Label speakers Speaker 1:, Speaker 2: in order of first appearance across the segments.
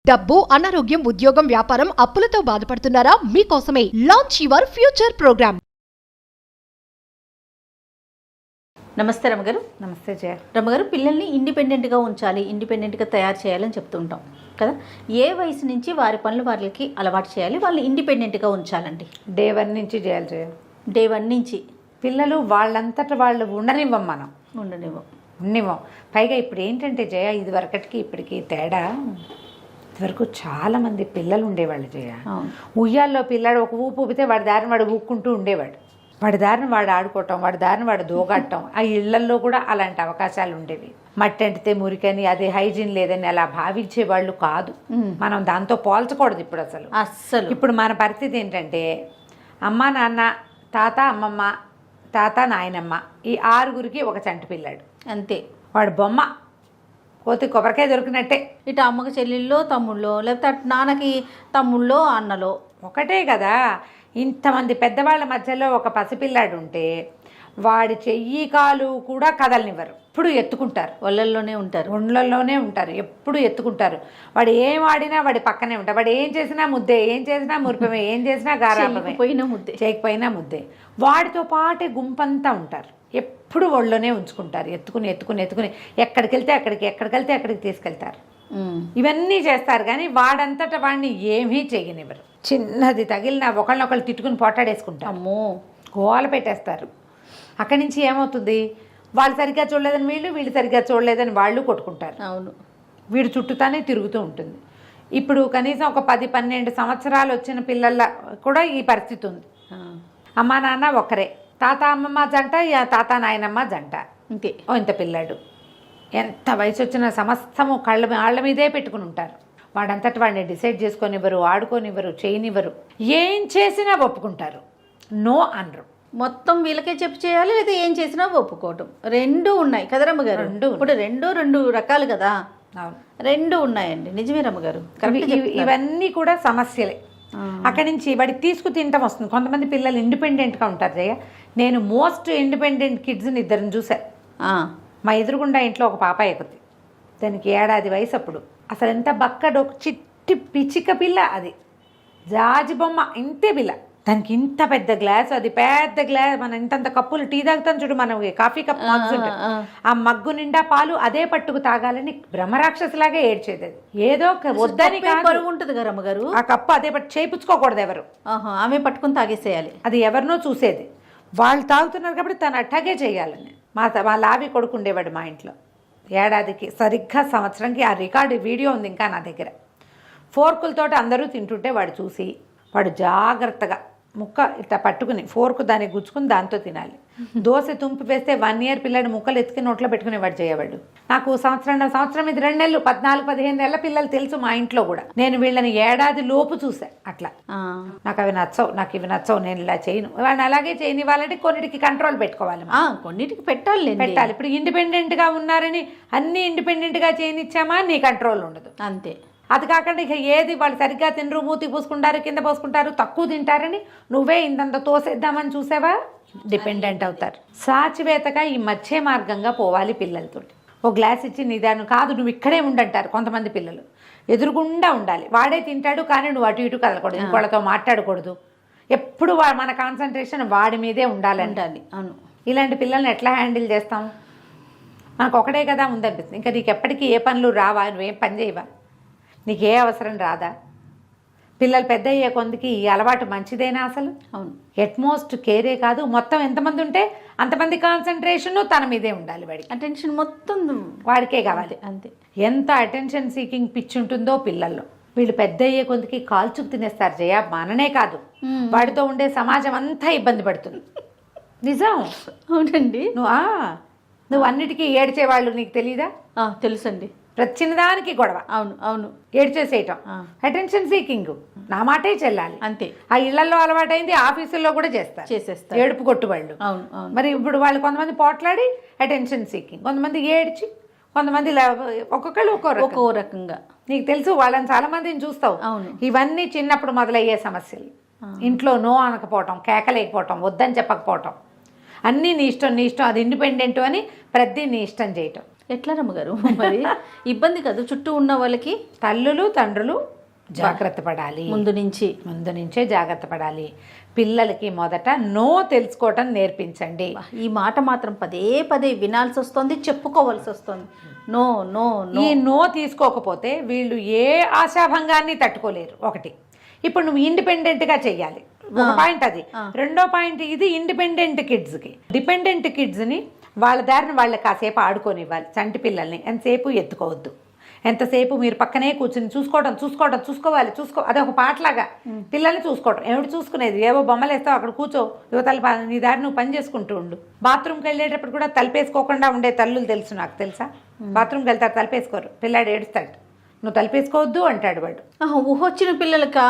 Speaker 1: డబ్బు, అనారోగ్యం, ఉద్యోగం, వ్యాపారం, అప్పులతో బాధపడుతున్నారా? మీకోసమే లాంచ్ యువర్ ఫ్యూచర్ ప్రోగ్రామ్.
Speaker 2: నమస్తే రమ్మగారు.
Speaker 3: నమస్తే జయ.
Speaker 2: రమ్మగారు, పిల్లల్ని ఇండిపెండెంట్గా ఉంచాలి, ఇండిపెండెంట్గా తయారు చేయాలని చెప్తుంటాం కదా. ఏ వయసు నుంచి వారి పనులు వాళ్ళకి అలవాటు చేయాలి, వాళ్ళని ఇండిపెండెంట్గా ఉంచాలండి?
Speaker 3: డే 1 నుంచి చేయాలి జయ.
Speaker 2: డే 1 నుంచి
Speaker 3: పిల్లలు వాళ్ళంతట వాళ్ళు ఉండనివ్వం, మనం
Speaker 2: ఉండనివ్వం.
Speaker 3: పైగా ఇప్పుడు ఏంటంటే జయ, ఇది వరకటికి ఇప్పటికి తేడా. ఇదివరకు చాలామంది పిల్లలు ఉండేవాళ్ళు జయ. ఉయ్యాల్లో పిల్లాడు ఒక ఊపు ఊపితే వాడి దారిని వాడు ఊక్కుంటూ ఉండేవాడు. వాడి దారిని వాడు ఆడుకోవటం, వాడి దారిని వాడు దూగట్టం. ఆ ఇళ్లల్లో కూడా అలాంటి అవకాశాలు ఉండేవి. మట్టి అంటితే మురికని, అది హైజీన్ లేదని అలా భావించే వాళ్ళు కాదు. మనం దాంతో పోల్చకూడదు ఇప్పుడు అసలు. ఇప్పుడు మన పరిస్థితి ఏంటంటే, అమ్మ నాన్న, తాత అమ్మమ్మ, తాత నాయనమ్మ, ఈ 6గురికి ఒక చంటి పిల్లాడు
Speaker 2: అంతే.
Speaker 3: వాడు బొమ్మ కోతి కొబ్బరికాయ దొరికినట్టే.
Speaker 2: ఇటు అమ్మకి చెల్లెళ్ళో తమ్ముళ్ళో, లేకపోతే అటు నాన్నకి తమ్ముళ్ళో అన్నలో
Speaker 3: ఒకటే కదా. ఇంతమంది పెద్దవాళ్ళ మధ్యలో ఒక పసిపిల్లాడు ఉంటే వాడి చెయ్యి కాలు కూడా కదలనివ్వరు. ఎప్పుడు ఎత్తుకుంటారు,
Speaker 2: ఒళ్ళల్లోనే ఉంటారు,
Speaker 3: ఎప్పుడు ఎత్తుకుంటారు. వాడు ఏం ఆడినా వాడి పక్కనే ఉంటారు. వాడు ఏం చేసినా ముద్దే, ఏం చేసినా మురిపమే, ఏం చేసినా గారాపమే, చేయకపోయినా ముద్దే. వాడితో పాటే గుంపంతా ఉంటారు, ఎప్పుడు ఒళ్ళోనే ఉంచుకుంటారు. ఎత్తుకుని ఎక్కడికి వెళ్తే అక్కడికి తీసుకెళ్తారు. ఇవన్నీ చేస్తారు కానీ వాడంతటా వాడిని ఏమీ చేయనివ్వరు. చిన్నది తగిలినా ఒకళ్ళనొకళ్ళు తిట్టుకుని పోటాడేసుకుంటారు, గోల పెట్టేస్తారు. అక్కడి నుంచి ఏమవుతుంది, వాళ్ళు సరిగ్గా చూడలేదని వీళ్ళు సరిగ్గా చూడలేదని వాళ్ళు కొట్టుకుంటారు.
Speaker 2: అవును,
Speaker 3: వీడు చుట్టూతానే తిరుగుతూ ఉంటుంది. ఇప్పుడు కనీసం ఒక 10-12 సంవత్సరాలు వచ్చిన పిల్లల కూడా ఈ పరిస్థితి ఉంది. అమ్మా నాన్న ఒకరే, తాత అమ్మమ్మ జంట, తాత నాయనమ్మ జంట, ఇంతే. ఇంత పిల్లాడు ఎంత వయసు వచ్చిన సమస్తము వాళ్ళ మీదే పెట్టుకుని ఉంటారు. వాడంతటి వాడిని డిసైడ్ చేసుకొనివ్వరు, ఆడుకోనివ్వరు, చేయనివ్వరు. ఏం చేసినా ఒప్పుకుంటారు, నో అనరు.
Speaker 2: మొత్తం వీళ్ళకే చెప్పు చేయాలి, లేదా ఏం చేసినా ఒప్పుకోవటం. రెండు ఉన్నాయి కదా రమ్మగారు. ఇప్పుడు రెండు రకాలు కదా. రెండు ఉన్నాయండి, నిజమే రమ్మగారు.
Speaker 3: ఇవన్నీ కూడా సమస్యలే. అక్కడి నుంచి వాడికి తీసుకు తినటం వస్తుంది. కొంతమంది పిల్లలు ఇండిపెండెంట్గా ఉంటారు జయ. నేను మోస్ట్ ఇండిపెండెంట్ కిడ్స్ని 2 చూశాను. మా ఎదురుగుండా ఇంట్లో ఒక పాప ఎక్కుద్ది, దానికి 1 ఏడాది వయసు. అప్పుడు అసలు ఎంత బక్కడో, చిట్టి పిచ్చిక పిల్ల, అది జాజి బొమ్మ, ఇంతే పిల్ల. దానికి ఇంత పెద్ద గ్లాసు, అది పెద్ద గ్లాస్, మనం ఇంతంత కప్పులు టీ తాగుతాం చూడు, మనం కాఫీ కప్ మగ్స్ ఉంటాయి, ఆ మగ్గు నిండా పాలు అదే పట్టుకు తాగాలని బ్రహ్మరాక్షసులాగా ఏడ్చేది. అది ఏదో వద్దని
Speaker 2: ఉంటుంది కదా రమ్మగారు,
Speaker 3: ఆ కప్పు అదే పట్టు చేయించుకోకూడదు ఎవరు,
Speaker 2: ఆమె పట్టుకుని తాగేసేయాలి.
Speaker 3: అది ఎవరినో చూసేది. వాళ్ళు తాగుతున్నారు కాబట్టి తను అట్టాగే చేయాలని. మా లావి కొడుకు ఉండేవాడు మా ఇంట్లో. 1 ఏడాదికి సరిగ్గా సంవత్సరంకి ఆ రికార్డు వీడియో ఉంది ఇంకా నా దగ్గర. ఫోర్కులతోటి అందరూ తింటుంటే వాడు చూసి, వాడు జాగ్రత్తగా ముక్క ఇట్లా పట్టుకుని ఫోర్కు దాన్ని గుచ్చుకుని దాంతో తినాలి. దోశ తుంపి వేస్తే 1 ఇయర్ పిల్లడు ముక్కలు ఎత్తుకుని నోట్లో పెట్టుకునేవాడు చేయవాడు. నాకు సంవత్సరం ఇది 2 నెలలు, 14-15 ఏళ్ళ పిల్లలు తెలుసు మా ఇంట్లో కూడా. నేను వీళ్ళని 1 ఏడాది లోపు చూసా. అట్లా నాకు ఇవి నచ్చవు, నేను ఇలా చేయను. వాడిని అలాగే చేయని వాళ్ళంటే కొన్నిటికి కంట్రోల్ పెట్టుకోవాలి,
Speaker 2: కొన్నిటికి పెట్టాలి.
Speaker 3: ఇప్పుడు ఇండిపెండెంట్గా ఉన్నారని అన్నీ ఇండిపెండెంట్గా చేయనిచ్చామా, నీ కంట్రోల్ ఉండదు
Speaker 2: అంతే.
Speaker 3: అది కాకుండా ఇక ఏది వాళ్ళు సరిగ్గా తినరు, మూతి పూసుకుంటారు, కింద పోసుకుంటారు, తక్కువ తింటారని నువ్వే ఇంతంత తోసేద్దామని చూసావా, డిపెండెంట్ అవుతారు. సాచివేతగా ఈ మధ్య మార్గంగా పోవాలి పిల్లలతో. ఓ గ్లాస్ ఇచ్చి నిదానం కాదు, నువ్వు ఇక్కడే ఉండంటారు కొంతమంది పిల్లలు. ఎదురుగుండా ఉండాలి, వాడే తింటాడు కానీ నువ్వు అటు ఇటు కదలకూడదు, ఇంకోళ్ళతో మాట్లాడకూడదు. ఎప్పుడు మన కాన్సన్ట్రేషన్ వాడి మీదే ఉండాలి.
Speaker 2: అవును,
Speaker 3: ఇలాంటి పిల్లల్ని ఎట్లా హ్యాండిల్ చేస్తాం? మనకు ఒకటే కదా ఉందనిపిస్తుంది. ఇంకా నీకు ఎప్పటికీ ఏ పనులు రావా, నువ్వేం పని చేయవా, నీకే అవసరం రాదా? పిల్లలు పెద్ద అయ్యే కొందికి ఈ అలవాటు మంచిదేనా అసలు?
Speaker 2: అవును,
Speaker 3: ఎట్మోస్ట్ కేరే కాదు. మొత్తం ఎంతమంది ఉంటే అంతమంది కాన్సన్ట్రేషన్ తన మీదే ఉండాలి. వాడికి
Speaker 2: అటెన్షన్ మొత్తం
Speaker 3: వాడికే కావాలి,
Speaker 2: అంతే.
Speaker 3: ఎంత అటెన్షన్ సీకింగ్ పిచ్చి ఉంటుందో పిల్లల్లో. వీళ్ళు పెద్ద అయ్యే కొందికి కాల్చుకు తినేస్తారు జయ. మననే కాదు, వాడితో ఉండే సమాజం అంతా ఇబ్బంది పడుతుంది. నిజం.
Speaker 2: అవునండి.
Speaker 3: నువ్వు అన్నిటికీ ఏడ్చేవాళ్ళు నీకు తెలీదా?
Speaker 2: తెలుసండి.
Speaker 3: ప్రతి చిన్నదానికి గొడవ.
Speaker 2: అవును,
Speaker 3: ఏడ్చేసేయటం, అటెన్షన్ సీకింగ్, నా మాటే చెల్లాలి,
Speaker 2: అంతే.
Speaker 3: ఆ ఇళ్లలో అలవాటైంది, ఆఫీసుల్లో కూడా చేస్తారు, ఏడుపు కొట్టువాళ్ళు. మరి ఇప్పుడు వాళ్ళు కొంతమంది పోట్లాడి అటెన్షన్ సీకింగ్, కొంతమంది ఏడ్చి, కొంతమంది ఒక్కొక్కళ్ళు ఒక్కో రకంగా. నీకు తెలుసు, వాళ్ళని చాలా మందిని చూస్తావు. ఇవన్నీ చిన్నప్పుడు మొదలయ్యే సమస్యలు. ఇంట్లో నో అనకపోవటం, కేకలేకపోవటం, వద్దని చెప్పకపోవటం, అన్నీ నీ ఇష్టం, అది ఇండిపెండెంట్ అని ప్రతి నీ ఇష్టం చేయటం.
Speaker 2: ఎట్లా రమ్మగారు మరి ఇబ్బంది కదా చుట్టూ ఉన్న వాళ్ళకి.
Speaker 3: తల్లులు తండ్రులు జాగ్రత్త పడాలి,
Speaker 2: ముందు
Speaker 3: నుంచే జాగ్రత్త పడాలి. పిల్లలకి మొదట నో తెలుసుకోవటం నేర్పించండి.
Speaker 2: ఈ మాట మాత్రం పదే పదే వినాల్సి వస్తుంది, చెప్పుకోవాల్సి వస్తుంది. నో నో
Speaker 3: ఈ నో తీసుకోకపోతే వీళ్ళు ఏ ఆశాభంగాన్ని తట్టుకోలేరు. ఒకటి, ఇప్పుడు నువ్వు ఇండిపెండెంట్గా చెయ్యాలి, ఒక పాయింట్ అది. రెండో పాయింట్, ఇది ఇండిపెండెంట్ కిడ్స్కి. డిపెండెంట్ కిడ్స్ని వాళ్ళ దారిని వాళ్ళకి కాసేపు ఆడుకోనివ్వాలి. చంటి పిల్లల్ని ఎంతసేపు ఎత్తుకోవద్దు, ఎంతసేపు మీరు పక్కనే కూర్చుని చూసుకోవాలి. అదే ఒక పాటలాగా పిల్లల్ని చూసుకోవటం. ఏమిటి చూసుకునేది? ఏవో బొమ్మలు వేస్తావు, అక్కడ కూర్చో, యువతల నీ దారి నువ్వు పని చేసుకుంటూ ఉండు. బాత్రూమ్కి వెళ్ళేటప్పుడు కూడా తలుపేసుకోకుండా ఉండే తల్లులు తెలుసు నాకు, తెలుసా? బాత్రూమ్కి వెళ్తారు, తలుపేసుకోరు, పిల్లాడు ఏడుస్తాడు, నువ్వు తలుపేసుకోవద్దు అంటాడు వాడు.
Speaker 2: ఊహొచ్చిన పిల్లలకా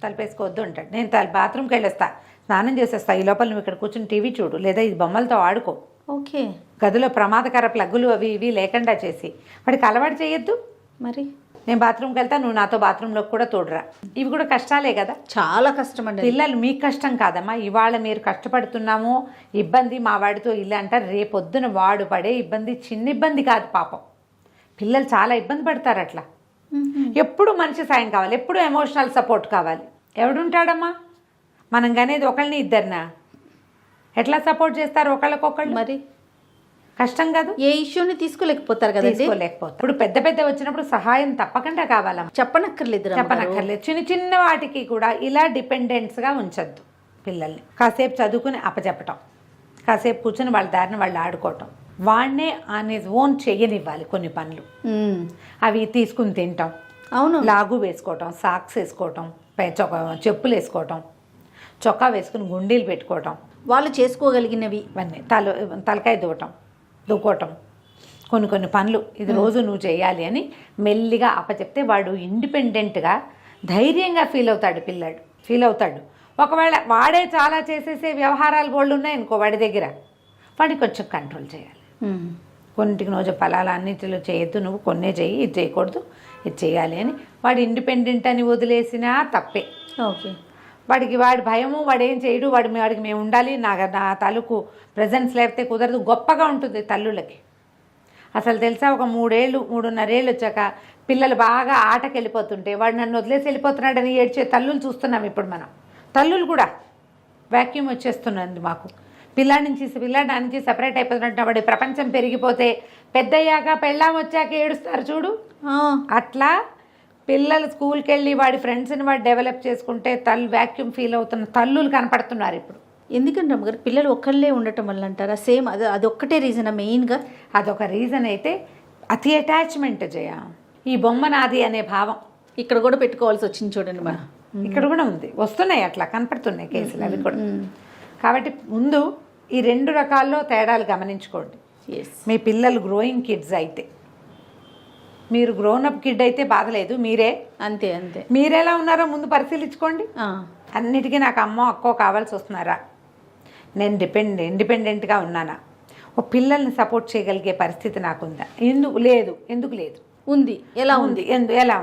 Speaker 3: తలుపేసుకోవద్దు అంటాడు. నేను బాత్రూమ్కి వెళ్ళొస్తా, స్నానం చేసేస్తా, ఈ లోపల నువ్వు ఇక్కడ కూర్చుని టీవీ చూడు, లేదా ఈ బొమ్మలతో ఆడుకో.
Speaker 2: ఓకే,
Speaker 3: గదిలో ప్రమాదకర ప్లగ్గులు అవి ఇవి లేకుండా చేసి వాడికి అలవాటు చేయొద్దు.
Speaker 2: మరి
Speaker 3: నేను బాత్రూమ్కి వెళ్తా, నువ్వు నాతో బాత్రూంలోకి కూడా తోడురా. ఇవి కూడా కష్టాలే కదా,
Speaker 2: చాలా కష్టం అండి.
Speaker 3: పిల్లలు మీకు కష్టం కాదమ్మా. ఇవాళ మీరు కష్టపడుతున్నాము, ఇబ్బంది మా వాడితో ఇల్లు అంటారు, రేపొద్దున వాడు పడే ఇబ్బంది చిన్న ఇబ్బంది కాదు పాపం. పిల్లలు చాలా ఇబ్బంది పడతారు అట్లా. ఎప్పుడు మనిషి సాయం కావాలి, ఎప్పుడు ఎమోషనల్ సపోర్ట్ కావాలి. ఎవడుంటాడమ్మా? మనం కనేది ఒకళ్ళని ఇద్దరినా? ఎట్లా సపోర్ట్ చేస్తారు ఒకళ్ళకొకళ్ళు?
Speaker 2: మరి
Speaker 3: కష్టం కాదు.
Speaker 2: ఏ ఇష్యూని తీసుకోలేకపోతారు కదా,
Speaker 3: తీసుకోలేకపోతారు. ఇప్పుడు పెద్ద వచ్చినప్పుడు సహాయం తప్పకుండా కావాలమ్మా.
Speaker 2: చెప్పనక్కర్లేదు.
Speaker 3: చిన్న చిన్న వాటికి కూడా ఇలా డిపెండెంట్స్గా ఉంచొద్దు పిల్లల్ని. కాసేపు చదువుకుని అప్పచెప్పటం, కాసేపు కూర్చొని వాళ్ళ దారిని వాళ్ళు ఆడుకోవటం, వాడినే ఆన్ హిజ్ ఓన్ చెయ్యనివ్వాలి కొన్ని పనులు. అవి తీసుకుని తింటాం,
Speaker 2: అవును,
Speaker 3: లాగు వేసుకోవటం, సాక్స్ వేసుకోవటం, చెప్పులు వేసుకోవటం, చొక్కా వేసుకుని గుండీలు పెట్టుకోవటం,
Speaker 2: వాళ్ళు చేసుకోగలిగినవి
Speaker 3: ఇవన్నీ. తలకాయ దూకోవటం, కొన్ని పనులు ఇది రోజు నువ్వు చేయాలి అని మెల్లిగా అప్పచెప్తే వాడు ఇండిపెండెంట్గా ధైర్యంగా ఫీల్ అవుతాడు. ఒకవేళ వాడే చాలా చేసేసే వ్యవహారాలు వాళ్ళు ఉన్నాయనుకో వాడి దగ్గర, వాడిని కొంచెం కంట్రోల్ చేయాలి. కొన్నింటికి రోజు ఫలాలు అన్నిటిలో చేయొద్దు, నువ్వు కొన్నే చెయ్యి, ఇది చేయకూడదు, ఇది చేయాలి అని వాడు ఇండిపెండెంట్ అని వదిలేసినా తప్పే.
Speaker 2: ఓకే,
Speaker 3: వాడి భయము, వాడేం చేయడు, వాడికి మేము ఉండాలి, నా తాలూకు ప్రజెన్స్ లేకపోతే కుదరదు. గొప్పగా ఉంటుంది తల్లులకి. అసలు తెలుసా, ఒక 3.5 ఏళ్ళు వచ్చాక పిల్లలు బాగా ఆటకి వెళ్ళిపోతుంటే వాడు నన్ను వదిలేసి వెళ్ళిపోతున్నాడని ఏడ్చే తల్లులు చూస్తున్నాం ఇప్పుడు మనం. తల్లులు కూడా వ్యాక్యూమ్ వచ్చేస్తున్నది మాకు. పిల్లాడి నుంచి సపరేట్ అయిపోతున్నట్టు వాడి ప్రపంచం పెరిగిపోతే పెద్దయ్యాక పెళ్ళాం వచ్చాక ఏడుస్తారు చూడు, అట్లా పిల్లలు స్కూల్కి వెళ్ళి వాడి ఫ్రెండ్స్ని వాడు డెవలప్ చేసుకుంటే వ్యాక్యూమ్ ఫీల్ అవుతున్న తల్లులు కనపడుతున్నారు ఇప్పుడు.
Speaker 2: ఎందుకంటే అమ్మగారు పిల్లలు ఒక్కళ్ళే ఉండటం వల్ల అంటారా? సేమ్ అదొక్కటే రీజనా మెయిన్గా?
Speaker 3: అదొక రీజన్ అయితే అతి అటాచ్మెంట్ జయ. ఈ బొమ్మ నాది అనే భావం
Speaker 2: ఇక్కడ కూడా పెట్టుకోవాల్సి వచ్చింది చూడండి. మనం
Speaker 3: ఇక్కడ కూడా ఉంది, వస్తున్నాయి, అట్లా కనపడుతున్నాయి కేసులు అవి కూడా. కాబట్టి ముందు ఈ 2 రకాల్లో తేడాలు గమనించుకోండి. మీ పిల్లలు గ్రోయింగ్ కిడ్స్ అయితే, మీరు గ్రోనప్ కిడ్ అయితే బాధలేదు,
Speaker 2: అంతే
Speaker 3: మీరెలా ఉన్నారో ముందు పరిశీలించుకోండి. అన్నిటికీ నాకు అమ్మో అక్కో కావాల్సి వస్తున్నారా, నేను ఇండిపెండెంట్గా ఉన్నానా, ఓ పిల్లల్ని సపోర్ట్ చేయగలిగే పరిస్థితి నాకుందా? ఎందుకు లేదు
Speaker 2: ఉంది. ఎలా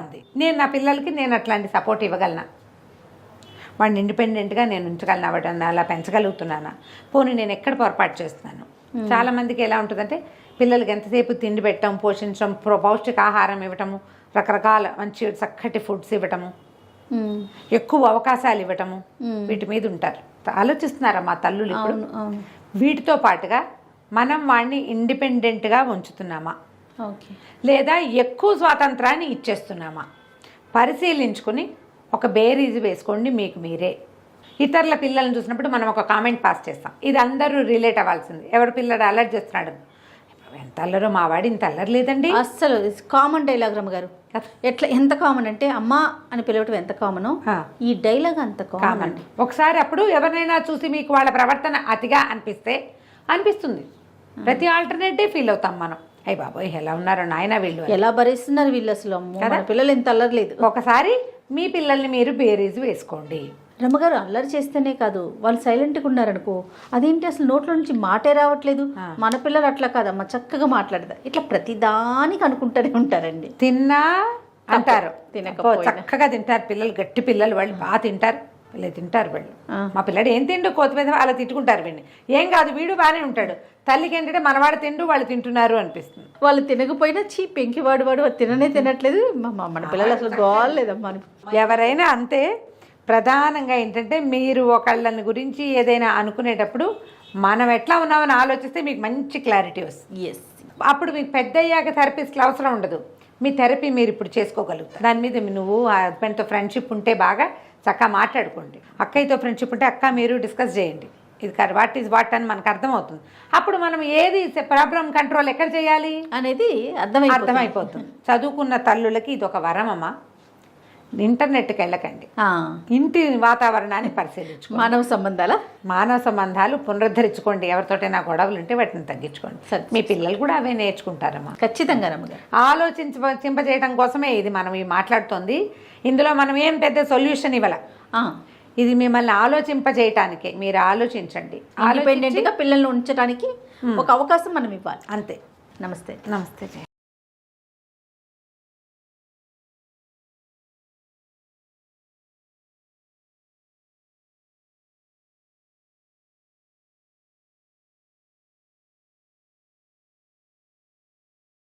Speaker 2: ఉంది?
Speaker 3: నేను నా పిల్లలకి నేను అట్లాంటి సపోర్ట్ ఇవ్వగలనా? వాడిని ఇండిపెండెంట్గా నేను ఉంచగలనా? వాడిని అలా పెంచగలుగుతున్నానా? పోనీ నేను ఎక్కడ పొరపాటు చేస్తున్నాను? చాలామందికి ఎలా ఉంటుందంటే పిల్లలకి ఎంతసేపు తిండి పెట్టడం, పోషించడం, పౌష్టికాహారం ఇవ్వటము, రకరకాల మంచి చక్కటి ఫుడ్స్ ఇవ్వటము, ఎక్కువ అవకాశాలు ఇవ్వటము, వీటి మీద ఉంటారు. ఆలోచిస్తున్నారమ్మా తల్లులు ఇప్పుడు. వీటితో పాటుగా మనం వాడిని ఇండిపెండెంట్గా ఉంచుతున్నామా, లేదా ఎక్కువ స్వాతంత్రాన్ని ఇచ్చేస్తున్నామా పరిశీలించుకుని ఒక బేరీజు వేసుకోండి మీకు మీరే. ఇతరుల పిల్లల్ని చూసినప్పుడు మనం ఒక కామెంట్ పాస్ చేస్తాం, ఇది అందరూ రిలేట్ అవ్వాల్సింది. ఎవరి పిల్లడు అల్లరి చేస్తున్నాడు, ఎంత అల్లరో మా వాడు ఇంత అల్లరి లేదండి.
Speaker 2: అస్సలు కామన్ డైలాగ్ రమ్మగారు. ఎంత కామన్ అంటే అమ్మా అని పిలవటం ఎంత కామనో ఈ డైలాగ్ అంత కామన్.
Speaker 3: ఒకసారి అప్పుడు ఎవరినైనా చూసి మీకు వాళ్ళ ప్రవర్తన అతిగా అనిపిస్తుంది, ప్రతి ఆల్టర్నేట్ డే ఫీల్ అవుతాం మనం. అయ్య బాబోయ్ ఎలా ఉన్నారో నాయన, వీళ్ళు
Speaker 2: ఎలా భరిస్తున్నారు వీళ్ళు, అసలు పిల్లలు ఎంత అల్లర్లేదు.
Speaker 3: ఒకసారి మీ పిల్లల్ని మీరు బేరీజు వేసుకోండి.
Speaker 2: రమ్మగారు అల్లరి చేస్తేనే కాదు, వాళ్ళు సైలెంట్గా ఉన్నారనుకో, అదేంటి అసలు నోట్లో నుంచి మాటే రావట్లేదు. మన పిల్లలు అట్లా కాదమ్మా, చక్కగా మాట్లాడతారు. ఇట్లా ప్రతిదానికి అనుకుంటూనే ఉంటారండి.
Speaker 3: తిన్నా అంటారు, చక్కగా తింటారు పిల్లలు, గట్టి పిల్లలు, వాళ్ళు బాగా తింటారు, ఇలా తింటారు వాళ్ళు. మా పిల్లడు ఏం తిండు కోతి మీద అలా తిట్టుకుంటారు వీడిని. ఏం కాదు వీడు బాగానే ఉంటాడు. తల్లికి ఏంటంటే మనవాడు తిండు వాళ్ళు తింటున్నారు అనిపిస్తుంది.
Speaker 2: వాళ్ళు తినకపోయినా పెంకివాడు వాడు తిననే తినట్లేదు, మన పిల్లలు అసలు గోలేదమ్మా.
Speaker 3: ఎవరైనా అంతే. ప్రధానంగా ఏంటంటే మీరు ఒకళ్ళని గురించి ఏదైనా అనుకునేటప్పుడు మనం ఎట్లా ఉన్నామని ఆలోచిస్తే మీకు మంచి క్లారిటీ వస్తుంది.
Speaker 2: ఎస్,
Speaker 3: అప్పుడు మీకు పెద్ద అయ్యాక థెరపిస్ట్లు అవసరం ఉండదు. మీ థెరపీ మీరు ఇప్పుడు చేసుకోగలుగుతారు. దాని మీద నువ్వు ఆ హస్బెండ్తో ఫ్రెండ్షిప్ ఉంటే బాగా చక్కగా మాట్లాడుకోండి. అక్కయ్యతో ఫ్రెండ్షిప్ ఉంటే అక్క మీరు డిస్కస్ చేయండి. ఇది వాట్ ఈజ్ వాట్ అని మనకు అర్థమవుతుంది. అప్పుడు మనం ఏది ప్రాబ్లం కంట్రోల్ ఎక్కడ చేయాలి
Speaker 2: అనేది
Speaker 3: అర్థమైపోతుంది. చదువుకున్న తల్లులకి ఇది ఒక వరం అమ్మా. ఇంటర్నెట్కి వెళ్ళకండి, ఇంటి వాతావరణాన్ని పరిశీలించుకోండి. మానవ సంబంధాలు పునరుద్ధరించుకోండి. ఎవరితోటైనా గొడవలు ఉంటే వాటిని తగ్గించుకోండి. మీ పిల్లలు కూడా అవే నేర్చుకుంటారమ్మా.
Speaker 2: ఖచ్చితంగా
Speaker 3: ఆలోచింపజేయడం కోసమే ఇది మనం మాట్లాడుతోంది. ఇందులో మనం ఏం పెద్ద సొల్యూషన్ ఇవ్వాల. ఇది మిమ్మల్ని ఆలోచింపజేయటానికే. మీరు ఆలోచించండి.
Speaker 2: ఇండిపెండెంట్గా పిల్లల్ని ఉంచడానికి ఒక అవకాశం మనం ఇవ్వాలి.
Speaker 3: అంతే.
Speaker 2: నమస్తే.
Speaker 3: నమస్తే.